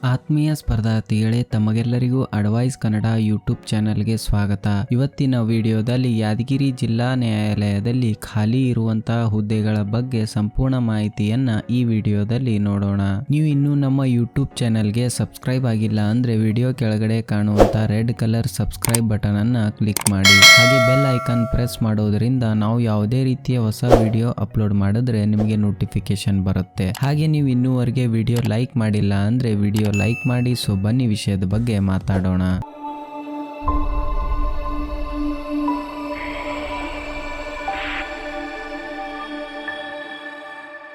ಆತ್ಮೀಯ ಸ್ಪರ್ಧಾರ್ಥಿಗಳೇ, ತಮಗೆಲ್ಲರಿಗೂ advice Kannada YouTube ಚಾನೆಲ್ಗೆ ಸ್ವಾಗತ. ಇವತ್ತಿನ ವಿಡಿಯೋದಲ್ಲಿ ಯಾದಗಿರಿ ಜಿಲ್ಲಾ ನ್ಯಾಯಾಲಯದಲ್ಲಿ ಖಾಲಿ ಇರುವಂತಹ ಹುದ್ದೆಗಳ ಬಗ್ಗೆ ಸಂಪೂರ್ಣ ಮಾಹಿತಿಯನ್ನ ಈ ವಿಡಿಯೋದಲ್ಲಿ ನೋಡೋಣ. ನೀವು ಇನ್ನೂ ನಮ್ಮ ಯೂಟ್ಯೂಬ್ ಚಾನೆಲ್ಗೆ ಸಬ್ಸ್ಕ್ರೈಬ್ ಆಗಿಲ್ಲ ಅಂದ್ರೆ ವಿಡಿಯೋ ಕೆಳಗಡೆ ಕಾಣುವಂತ ರೆಡ್ ಕಲರ್ ಸಬ್ಸ್ಕ್ರೈಬ್ ಬಟನ್ ಅನ್ನ ಕ್ಲಿಕ್ ಮಾಡಿ. ಹಾಗೆ ಬೆಲ್ ಐಕಾನ್ ಪ್ರೆಸ್ ಮಾಡೋದ್ರಿಂದ ನಾವು ಯಾವುದೇ ರೀತಿಯ ಹೊಸ ವಿಡಿಯೋ ಅಪ್ಲೋಡ್ ಮಾಡಿದ್ರೆ ನಿಮಗೆ ನೋಟಿಫಿಕೇಶನ್ ಬರುತ್ತೆ. ಹಾಗೆ ನೀವು ಇನ್ನೂವರೆಗೆ ವಿಡಿಯೋ ಲೈಕ್ ಮಾಡಿಲ್ಲ ಅಂದ್ರೆ ವಿಡಿಯೋ ಲೈಕ್ ಮಾಡಿ. ಸೊ ಬನ್ನಿ ವಿಷಯದ ಬಗ್ಗೆ ಮಾತಾಡೋಣ.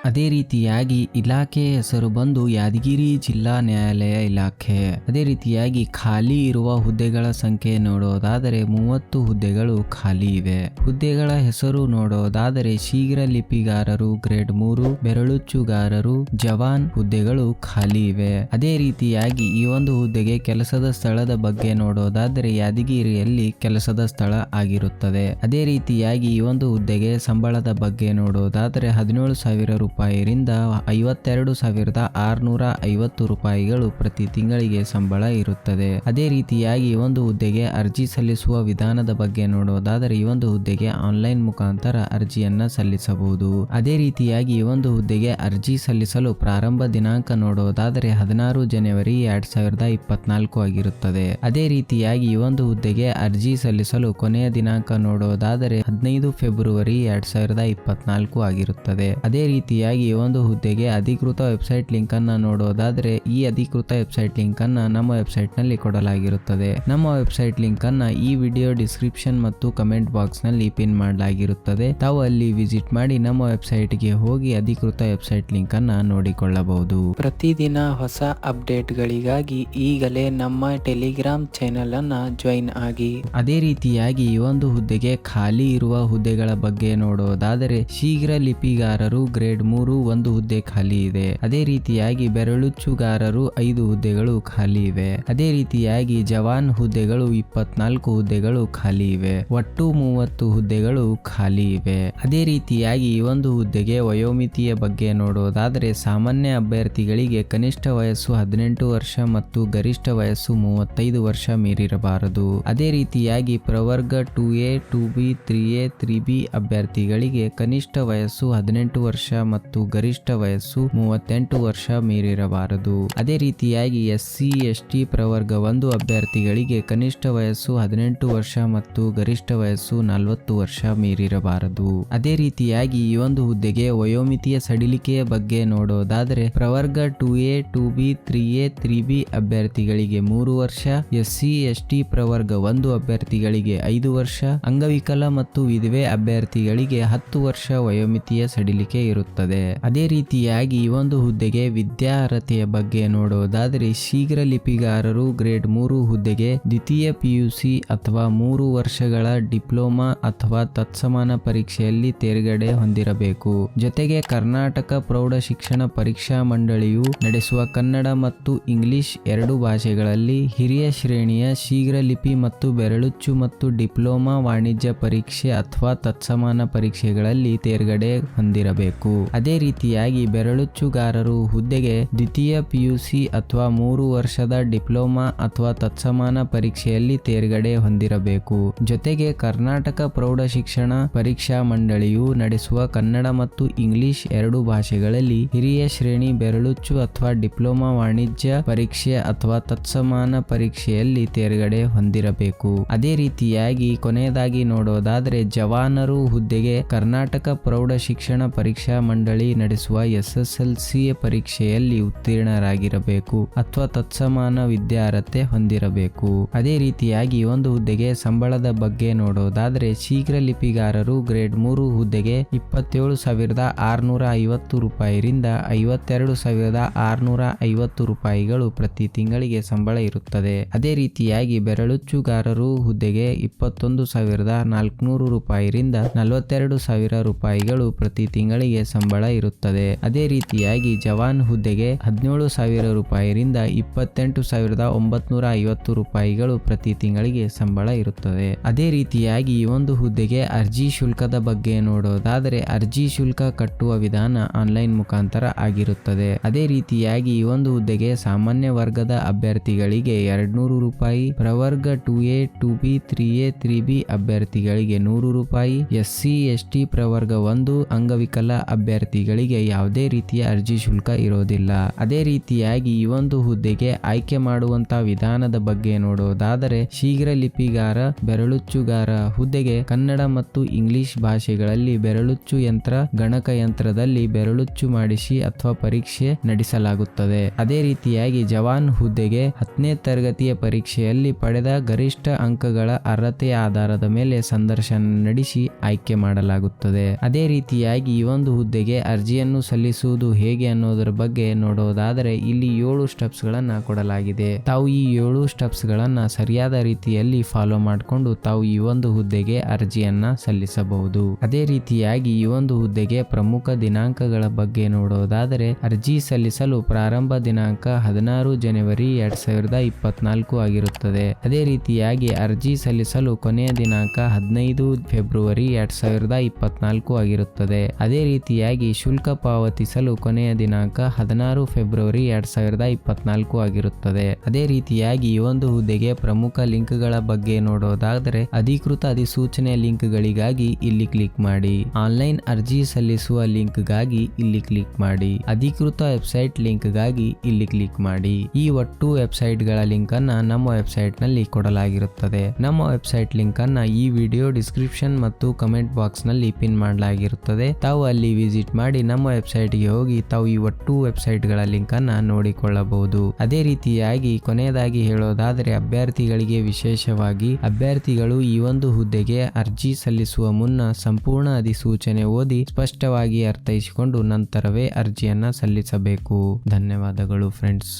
ಅದೇ ರೀತಿಯಾಗಿ ಇಲಾಖೆ ಹೆಸರು ಬಂದು ಯಾದಗಿರಿ ಜಿಲ್ಲಾ ನ್ಯಾಯಾಲಯ ಇಲಾಖೆ. ಅದೇ ರೀತಿಯಾಗಿ ಖಾಲಿ ಇರುವ ಹುದ್ದೆಗಳ ಸಂಖ್ಯೆ ನೋಡೋದಾದರೆ 30 ಹುದ್ದೆಗಳು ಖಾಲಿ ಇವೆ. ಹುದ್ದೆಗಳ ಹೆಸರು ನೋಡೋದಾದರೆ ಶೀಘ್ರ ಲಿಪಿಗಾರರು ಗ್ರೇಡ್ 3, ಬೆರಳುಚ್ಚುಗಾರರು, ಜವಾನ್ ಹುದ್ದೆಗಳು ಖಾಲಿ ಇವೆ. ಅದೇ ರೀತಿಯಾಗಿ ಈ ಒಂದು ಹುದ್ದೆಗೆ ಕೆಲಸದ ಸ್ಥಳದ ಬಗ್ಗೆ ನೋಡೋದಾದರೆ ಯಾದಗಿರಿಯಲ್ಲಿ ಕೆಲಸದ ಸ್ಥಳ ಆಗಿರುತ್ತದೆ. ಅದೇ ರೀತಿಯಾಗಿ ಈ ಒಂದು ಹುದ್ದೆಗೆ ಸಂಬಳದ ಬಗ್ಗೆ ನೋಡೋದಾದರೆ 17,000 ರೂಪಾಯಿರಿಂದ 52,650 ರೂಪಾಯಿಗಳು ಪ್ರತಿ ತಿಂಗಳಿಗೆ ಸಂಬಳ ಇರುತ್ತದೆ. ಅದೇ ರೀತಿಯಾಗಿ ಒಂದು ಹುದ್ದೆಗೆ ಅರ್ಜಿ ಸಲ್ಲಿಸುವ ವಿಧಾನದ ಬಗ್ಗೆ ನೋಡೋದಾದರೆ ಈ ಒಂದು ಹುದ್ದೆಗೆ ಆನ್ಲೈನ್ ಮುಖಾಂತರ ಅರ್ಜಿಯನ್ನ ಸಲ್ಲಿಸಬಹುದು. ಅದೇ ರೀತಿಯಾಗಿ ಈ ಒಂದು ಹುದ್ದೆಗೆ ಅರ್ಜಿ ಸಲ್ಲಿಸಲು ಪ್ರಾರಂಭ ದಿನಾಂಕ ನೋಡೋದಾದರೆ 16 ಜನವರಿ 2024 ಆಗಿರುತ್ತದೆ. ಅದೇ ರೀತಿಯಾಗಿ ಈ ಒಂದು ಹುದ್ದೆಗೆ ಅರ್ಜಿ ಸಲ್ಲಿಸಲು ಕೊನೆಯ ದಿನಾಂಕ ನೋಡೋದಾದರೆ 15 ಫೆಬ್ರವರಿ 2024 ಆಗಿರುತ್ತದೆ. ಅದೇ ರೀತಿಯಾಗಿ ಈ ಒಂದು ಹುದ್ದೆಗೆ ಅಧಿಕೃತ ವೆಬ್ಸೈಟ್ ಲಿಂಕ್ ಅನ್ನ ನೋಡೋದಾದ್ರೆ ಈ ಅಧಿಕೃತ ವೆಬ್ಸೈಟ್ ಲಿಂಕ್ ಅನ್ನ ನಮ್ಮ ವೆಬ್ಸೈಟ್ ನಲ್ಲಿ ಕೊಡಲಾಗಿರುತ್ತದೆ. ನಮ್ಮ ವೆಬ್ಸೈಟ್ ಲಿಂಕ್ ಅನ್ನ ಈ ವಿಡಿಯೋ ಡಿಸ್ಕ್ರಿಪ್ಷನ್ ಮತ್ತು ಕಮೆಂಟ್ ಬಾಕ್ಸ್ ನಲ್ಲಿ ಪಿನ್ ಮಾಡಲಾಗಿರುತ್ತದೆ. ತಾವು ಅಲ್ಲಿ ವಿಸಿಟ್ ಮಾಡಿ ನಮ್ಮ ವೆಬ್ಸೈಟ್ ಗೆ ಹೋಗಿ ಅಧಿಕೃತ ವೆಬ್ಸೈಟ್ ಲಿಂಕ್ ಅನ್ನ ನೋಡಿಕೊಳ್ಳಬಹುದು. ಪ್ರತಿದಿನ ಹೊಸ ಅಪ್ಡೇಟ್ ಗಳಿಗಾಗಿ ಈಗಲೇ ನಮ್ಮ ಟೆಲಿಗ್ರಾಮ್ ಚಾನೆಲ್ ಅನ್ನ ಜಾಯಿನ್ ಆಗಿ. ಅದೇ ರೀತಿಯಾಗಿ ಈ ಒಂದು ಹುದ್ದೆಗೆ ಖಾಲಿ ಇರುವ ಹುದ್ದೆಗಳ ಬಗ್ಗೆ ನೋಡೋದಾದರೆ ಶೀಘ್ರ ಲಿಪಿಗಾರರು ಗ್ರೇಡ್ 3 ಒಂದು ಹುದ್ದೆ ಖಾಲಿ ಇದೆ. ಅದೇ ರೀತಿಯಾಗಿ ಬೆರಳುಚ್ಚುಗಾರರು 5 ಹುದ್ದೆಗಳು ಖಾಲಿ ಇವೆ. ಅದೇ ರೀತಿಯಾಗಿ ಜವಾನ್ ಹುದ್ದೆಗಳು 24 ಹುದ್ದೆಗಳು ಖಾಲಿ ಇವೆ. ಒಟ್ಟು 30 ಹುದ್ದೆಗಳು ಖಾಲಿ ಇವೆ. ಅದೇ ರೀತಿಯಾಗಿ ಈ ಒಂದು ಹುದ್ದೆಗೆ ವಯೋಮಿತಿಯ ಬಗ್ಗೆ ನೋಡೋದಾದರೆ ಸಾಮಾನ್ಯ ಅಭ್ಯರ್ಥಿಗಳಿಗೆ ಕನಿಷ್ಠ ವಯಸ್ಸು 18 ವರ್ಷ ಮತ್ತು ಗರಿಷ್ಠ ವಯಸ್ಸು 35 ವರ್ಷ ಮೀರಿರಬಾರದು. ಅದೇ ರೀತಿಯಾಗಿ ಪ್ರವರ್ಗ 2A, 2B, 3A, 3B ಅಭ್ಯರ್ಥಿಗಳಿಗೆ ಕನಿಷ್ಠ ವಯಸ್ಸು 18 ವರ್ಷ ಮತ್ತು ಗರಿಷ್ಠ ವಯಸ್ಸು 38 ವರ್ಷ ಮೀರಿರಬಾರದು. ಅದೇ ರೀತಿಯಾಗಿ SC, ST ಪ್ರವರ್ಗ 1 ಅಭ್ಯರ್ಥಿಗಳಿಗೆ ಕನಿಷ್ಠ ವಯಸ್ಸು 18 ವರ್ಷ ಮತ್ತು ಗರಿಷ್ಠ ವಯಸ್ಸು 40 ವರ್ಷ ಮೀರಿರಬಾರದು. ಅದೇ ರೀತಿಯಾಗಿ ಈ ಒಂದು ಹುದ್ದೆಗೆ ವಯೋಮಿತಿಯ ಸಡಿಲಿಕೆಯ ಬಗ್ಗೆ ನೋಡೋದಾದರೆ ಪ್ರವರ್ಗ 2A, 2B, 3A, 3B ಅಭ್ಯರ್ಥಿಗಳಿಗೆ 3 ವರ್ಷ, SC, ST ಪ್ರವರ್ಗ 1 ಅಭ್ಯರ್ಥಿಗಳಿಗೆ 5 ವರ್ಷ, ಅಂಗವಿಕಲ ಮತ್ತು ವಿಧವೆ ಅಭ್ಯರ್ಥಿಗಳಿಗೆ 10 ವರ್ಷ ವಯೋಮಿತಿಯ ಸಡಿಲಿಕೆ ಇರುತ್ತದೆ. ಅದೇ ರೀತಿಯಾಗಿ ಈ ಒಂದು ಹುದ್ದೆಗೆ ವಿದ್ಯಾರ್ಹತೆಯ ಬಗ್ಗೆ ನೋಡೋದಾದರೆ ಶೀಘ್ರ ಲಿಪಿಗಾರರು ಗ್ರೇಡ್ 3 ಹುದ್ದೆಗೆ ದ್ವಿತೀಯ PUC ಅಥವಾ 3 ವರ್ಷಗಳ ಡಿಪ್ಲೊಮಾ ಅಥವಾ ತತ್ಸಮಾನ ಪರೀಕ್ಷೆಯಲ್ಲಿ ತೇರ್ಗಡೆ ಹೊಂದಿರಬೇಕು. ಜೊತೆಗೆ ಕರ್ನಾಟಕ ಪ್ರೌಢ ಶಿಕ್ಷಣ ಪರೀಕ್ಷಾ ಮಂಡಳಿಯು ನಡೆಸುವ ಕನ್ನಡ ಮತ್ತು ಇಂಗ್ಲಿಷ್ 2 ಭಾಷೆಗಳಲ್ಲಿ ಹಿರಿಯ ಶ್ರೇಣಿಯ ಶೀಘ್ರ ಲಿಪಿ ಮತ್ತು ಬೆರಳುಚ್ಚು ಮತ್ತು ಡಿಪ್ಲೊಮಾ ವಾಣಿಜ್ಯ ಪರೀಕ್ಷೆ ಅಥವಾ ತತ್ಸಮಾನ ಪರೀಕ್ಷೆಗಳಲ್ಲಿ ತೇರ್ಗಡೆ ಹೊಂದಿರಬೇಕು. ಅದೇ ರೀತಿಯಾಗಿ ಬೆರಳುಚ್ಚುಗಾರರು ಹುದ್ದೆಗೆ ದ್ವಿತೀಯ PUC ಅಥವಾ 3 ವರ್ಷದ ಡಿಪ್ಲೊಮಾ ಅಥವಾ ತತ್ಸಮಾನ ಪರೀಕ್ಷೆಯಲ್ಲಿ ತೇರ್ಗಡೆ ಹೊಂದಿರಬೇಕು. ಜೊತೆಗೆ ಕರ್ನಾಟಕ ಪ್ರೌಢ ಶಿಕ್ಷಣ ಪರೀಕ್ಷಾ ಮಂಡಳಿಯು ನಡೆಸುವ ಕನ್ನಡ ಮತ್ತು ಇಂಗ್ಲಿಷ್ 2 ಭಾಷೆಗಳಲ್ಲಿ ಹಿರಿಯ ಶ್ರೇಣಿ ಬೆರಳುಚ್ಚು ಅಥವಾ ಡಿಪ್ಲೊಮಾ ವಾಣಿಜ್ಯ ಪರೀಕ್ಷೆ ಅಥವಾ ತತ್ಸಮಾನ ಪರೀಕ್ಷೆಯಲ್ಲಿ ತೇರ್ಗಡೆ ಹೊಂದಿರಬೇಕು. ಅದೇ ರೀತಿಯಾಗಿ ಕೊನೆಯದಾಗಿ ನೋಡೋದಾದರೆ ಜವಾನರು ಹುದ್ದೆಗೆ ಕರ್ನಾಟಕ ಪ್ರೌಢ ಶಿಕ್ಷಣ ಪರೀಕ್ಷಾ ಮಂಡಳಿ ನಡೆಸುವ SSLC ಪರೀಕ್ಷೆಯಲ್ಲಿ ಉತ್ತೀರ್ಣರಾಗಿರಬೇಕು ಅಥವಾ ತತ್ಸಮಾನ ವಿದ್ಯಾರ್ಹತೆ ಹೊಂದಿರಬೇಕು. ಅದೇ ರೀತಿಯಾಗಿ ಒಂದು ಹುದ್ದೆಗೆ ಸಂಬಳದ ಬಗ್ಗೆ ನೋಡೋದಾದರೆ ಶೀಘ್ರ ಲಿಪಿಗಾರರು ಗ್ರೇಡ್ 3 ಹುದ್ದೆಗೆ 27,650 ರೂಪಾಯಿರಿಂದ 52,650 ರೂಪಾಯಿಗಳು ಪ್ರತಿ ತಿಂಗಳಿಗೆ ಸಂಬಳ ಇರುತ್ತದೆ. ಅದೇ ರೀತಿಯಾಗಿ ಬೆರಳುಚ್ಚುಗಾರರು ಹುದ್ದೆಗೆ 21,400 ರೂಪಾಯಿರಿಂದ 42,000 ರೂಪಾಯಿಗಳು ಪ್ರತಿ ತಿಂಗಳಿಗೆ ಸಂಬಳ ಸಂಬಳ ಇರುತ್ತದೆ. ಅದೇ ರೀತಿಯಾಗಿ ಜವಾನ್ ಹುದ್ದೆಗೆ 17,000 ರೂಪಾಯಿರಿಂದ 28,950 ರೂಪಾಯಿಗಳು ಪ್ರತಿ ತಿಂಗಳಿಗೆ ಸಂಬಳ ಇರುತ್ತದೆ. ಅದೇ ರೀತಿಯಾಗಿ ಈ ಒಂದು ಹುದ್ದೆಗೆ ಅರ್ಜಿ ಶುಲ್ಕದ ಬಗ್ಗೆ ನೋಡೋದಾದರೆ ಅರ್ಜಿ ಶುಲ್ಕ ಕಟ್ಟುವ ವಿಧಾನ ಆನ್ಲೈನ್ ಮುಖಾಂತರ ಆಗಿರುತ್ತದೆ. ಅದೇ ರೀತಿಯಾಗಿ ಈ ಒಂದು ಹುದ್ದೆಗೆ ಸಾಮಾನ್ಯ ವರ್ಗದ ಅಭ್ಯರ್ಥಿಗಳಿಗೆ 200 ರೂಪಾಯಿ, ಪ್ರವರ್ಗ 2A, 2B, 3A, 3B ಅಭ್ಯರ್ಥಿಗಳಿಗೆ 100 ರೂಪಾಯಿ, SC, ST ಪ್ರವರ್ಗ 1 ಅಂಗವಿಕಲ ಅಭ್ಯರ್ಥಿಗಳಿಗೆ ಯಾವುದೇ ರೀತಿಯ ಅರ್ಜಿ ಶುಲ್ಕ ಇರೋದಿಲ್ಲ. ಅದೇ ರೀತಿಯಾಗಿ ಈ ಒಂದು ಹುದ್ದೆಗೆ ಆಯ್ಕೆ ಮಾಡುವಂತಹ ವಿಧಾನದ ಬಗ್ಗೆ ನೋಡೋದಾದರೆ ಶೀಘ್ರ ಲಿಪಿಗಾರ, ಬೆರಳುಚ್ಚುಗಾರ ಹುದ್ದೆಗೆ ಕನ್ನಡ ಮತ್ತು ಇಂಗ್ಲಿಷ್ ಭಾಷೆಗಳಲ್ಲಿ ಬೆರಳುಚ್ಚು ಯಂತ್ರ, ಗಣಕಯಂತ್ರದಲ್ಲಿ ಬೆರಳುಚ್ಚು ಮಾಡಿಸಿ ಅಥವಾ ಪರೀಕ್ಷೆ ನಡೆಸಲಾಗುತ್ತದೆ. ಅದೇ ರೀತಿಯಾಗಿ ಜವಾನ್ ಹುದ್ದೆಗೆ 10ನೇ ತರಗತಿಯ ಪರೀಕ್ಷೆಯಲ್ಲಿ ಪಡೆದ ಗರಿಷ್ಠ ಅಂಕಗಳ ಅರ್ಹತೆಯ ಆಧಾರದ ಮೇಲೆ ಸಂದರ್ಶನ ನಡೆಸಿ ಆಯ್ಕೆ ಮಾಡಲಾಗುತ್ತದೆ. ಅದೇ ರೀತಿಯಾಗಿ ಈ ಒಂದು ಹುದ್ದೆಗೆ ಅರ್ಜಿಯನ್ನು ಸಲ್ಲಿಸುವುದು ಹೇಗೆ ಅನ್ನೋದರ ಬಗ್ಗೆ ನೋಡೋದಾದರೆ ಇಲ್ಲಿ 7 ಸ್ಟೆಪ್ಸ್ ಗಳನ್ನ ಕೊಡಲಾಗಿದೆ. ತಾವು ಈ 7 ಸ್ಟೆಪ್ಸ್ ಗಳನ್ನ ಸರಿಯಾದ ರೀತಿಯಲ್ಲಿ ಫಾಲೋ ಮಾಡಿಕೊಂಡು ತಾವು ಈ ಒಂದು ಹುದ್ದೆಗೆ ಅರ್ಜಿಯನ್ನ ಸಲ್ಲಿಸಬಹುದು. ಅದೇ ರೀತಿಯಾಗಿ ಈ ಒಂದು ಹುದ್ದೆಗೆ ಪ್ರಮುಖ ದಿನಾಂಕಗಳ ಬಗ್ಗೆ ನೋಡೋದಾದರೆ ಅರ್ಜಿ ಸಲ್ಲಿಸಲು ಪ್ರಾರಂಭ ದಿನಾಂಕ 16 ಜನವರಿ 2024 ಆಗಿರುತ್ತದೆ. ಅದೇ ರೀತಿಯಾಗಿ ಅರ್ಜಿ ಸಲ್ಲಿಸಲು ಕೊನೆಯ ದಿನಾಂಕ 15 ಫೆಬ್ರವರಿ 2024 ಆಗಿರುತ್ತದೆ. ಅದೇ ರೀತಿಯಾಗಿ ಶುಲ್ಕ ಪಾವತಿಸಲು ಕೊನೆಯ ದಿನಾಂಕ 16 ಫೆಬ್ರವರಿ 2024 ಆಗಿರುತ್ತದೆ. ಅದೇ ರೀತಿಯಾಗಿ ಈ ಒಂದು ಹುದ್ದೆಗೆ ಪ್ರಮುಖ ಲಿಂಕ್ಗಳ ಬಗ್ಗೆ ನೋಡೋದಾದರೆ ಅಧಿಕೃತ ಅಧಿಸೂಚನೆ ಲಿಂಕ್ಗಳಿಗಾಗಿ ಇಲ್ಲಿ ಕ್ಲಿಕ್ ಮಾಡಿ, ಆನ್ಲೈನ್ ಅರ್ಜಿ ಸಲ್ಲಿಸುವ ಲಿಂಕ್ಗಾಗಿ ಇಲ್ಲಿ ಕ್ಲಿಕ್ ಮಾಡಿ, ಅಧಿಕೃತ ವೆಬ್ಸೈಟ್ ಲಿಂಕ್ಗಾಗಿ ಇಲ್ಲಿ ಕ್ಲಿಕ್ ಮಾಡಿ. ಈ ಒಟ್ಟು ವೆಬ್ಸೈಟ್ ಗಳ ಲಿಂಕ್ ಅನ್ನ ನಮ್ಮ ವೆಬ್ಸೈಟ್ ನಲ್ಲಿ ಕೊಡಲಾಗಿರುತ್ತದೆ. ನಮ್ಮ ವೆಬ್ಸೈಟ್ ಲಿಂಕ್ ಅನ್ನ ಈ ವಿಡಿಯೋ ಡಿಸ್ಕ್ರಿಪ್ಷನ್ ಮತ್ತು ಕಮೆಂಟ್ ಬಾಕ್ಸ್ ನಲ್ಲಿ ಪಿನ್ ಮಾಡಲಾಗಿರುತ್ತದೆ. ತಾವು ಅಲ್ಲಿ ವಿಸಿಟ್ ಮಾಡಿ ನಮ್ಮ ವೆಬ್ಸೈಟ್ ಗೆ ಹೋಗಿ ತಾವು ಈ ಒಟ್ಟು ವೆಬ್ಸೈಟ್ ಗಳ ಲಿಂಕ್ ಅನ್ನ ನೋಡಿಕೊಳ್ಳಬಹುದು. ಅದೇ ರೀತಿಯಾಗಿ ಕೊನೆಯದಾಗಿ ಹೇಳೋದಾದರೆ ಅಭ್ಯರ್ಥಿಗಳಿಗೆ ವಿಶೇಷವಾಗಿ ಅಭ್ಯರ್ಥಿಗಳು ಈ ಒಂದು ಹುದ್ದೆಗೆ ಅರ್ಜಿ ಸಲ್ಲಿಸುವ ಮುನ್ನ ಸಂಪೂರ್ಣ ಅಧಿಸೂಚನೆ ಓದಿ ಸ್ಪಷ್ಟವಾಗಿ ಅರ್ಥೈಸಿಕೊಂಡು ನಂತರವೇ ಅರ್ಜಿಯನ್ನ ಸಲ್ಲಿಸಬೇಕು. ಧನ್ಯವಾದಗಳು ಫ್ರೆಂಡ್ಸ್.